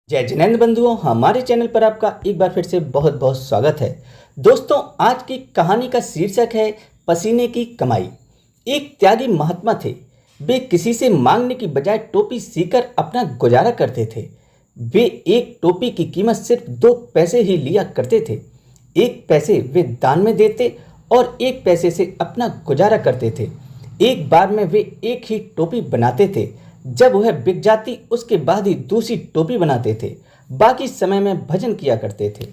जय जिनेंद्र बंधुओं, हमारे चैनल पर आपका एक बार फिर से बहुत बहुत स्वागत है। दोस्तों, आज की कहानी का शीर्षक है पसीने की कमाई। एक त्यागी महात्मा थे। वे किसी से मांगने की बजाय टोपी सीकर अपना गुजारा करते थे। वे एक टोपी की कीमत सिर्फ 2 पैसे ही लिया करते थे। 1 पैसे वे दान में देते और 1 पैसे से अपना गुजारा करते थे। एक बार में वे एक ही टोपी बनाते थे। जब वह बिक जाती उसके बाद ही दूसरी टोपी बनाते थे। बाकी समय में भजन किया करते थे।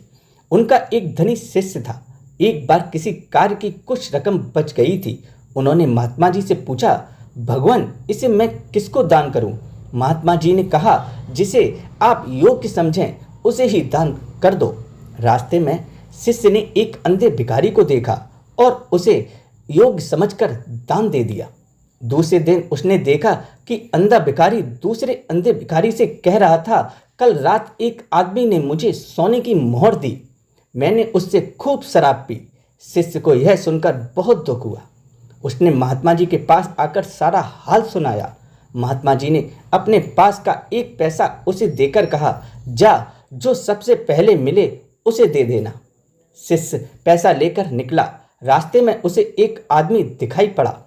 उनका एक धनी शिष्य था। एक बार किसी कार्य की कुछ रकम बच गई थी। उन्होंने महात्मा जी से पूछा, भगवान, इसे मैं किसको दान करूं? महात्मा जी ने कहा, जिसे आप योग्य समझें उसे ही दान कर दो। रास्ते में शिष्य ने एक अंधे भिखारी को देखा और उसे योग्य समझकर दान दे दिया। दूसरे दिन उसने देखा कि अंधा भिखारी दूसरे अंधे भिखारी से कह रहा था, कल रात एक आदमी ने मुझे सोने की मोहर दी। मैंने उससे खूब शराब पी। शिष्य को यह सुनकर बहुत दुख हुआ। उसने महात्मा जी के पास आकर सारा हाल सुनाया। महात्मा जी ने अपने पास का 1 पैसा उसे देकर कहा, जा, जो सबसे पहले मिले उसे दे देना। शिष्य पैसा लेकर निकला। रास्ते में उसे एक आदमी दिखाई पड़ा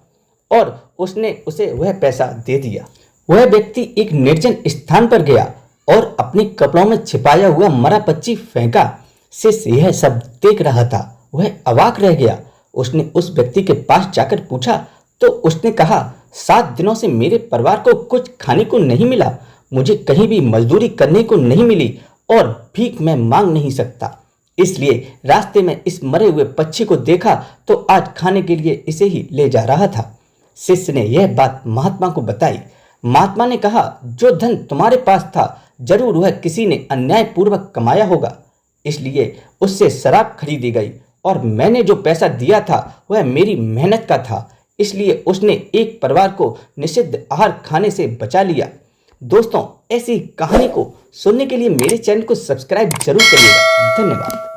और उसने उसे वह पैसा दे दिया। वह व्यक्ति एक निर्जन स्थान पर गया और अपने कपड़ों में छिपाया हुआ मरा पक्षी फेंका। शिष्य यह सब देख रहा था। वह अवाक रह गया। उसने उस व्यक्ति के पास जाकर पूछा तो उसने कहा, 7 दिनों से मेरे परिवार को कुछ खाने को नहीं मिला। मुझे कहीं भी मजदूरी करने को नहीं मिली और भीख मैं मांग नहीं सकता। इसलिए रास्ते में इस मरे हुए पक्षी को देखा तो आज खाने के लिए इसे ही ले जा रहा था। शिष्य ने यह बात महात्मा को बताई। महात्मा ने कहा, जो धन तुम्हारे पास था जरूर वह किसी ने अन्यायपूर्वक कमाया होगा, इसलिए उससे शराब खरीदी गई और मैंने जो पैसा दिया था वह मेरी मेहनत का था, इसलिए उसने एक परिवार को निषिद्ध आहार खाने से बचा लिया। दोस्तों, ऐसी कहानी को सुनने के लिए मेरे चैनल को सब्सक्राइब जरूर करिएगा। धन्यवाद।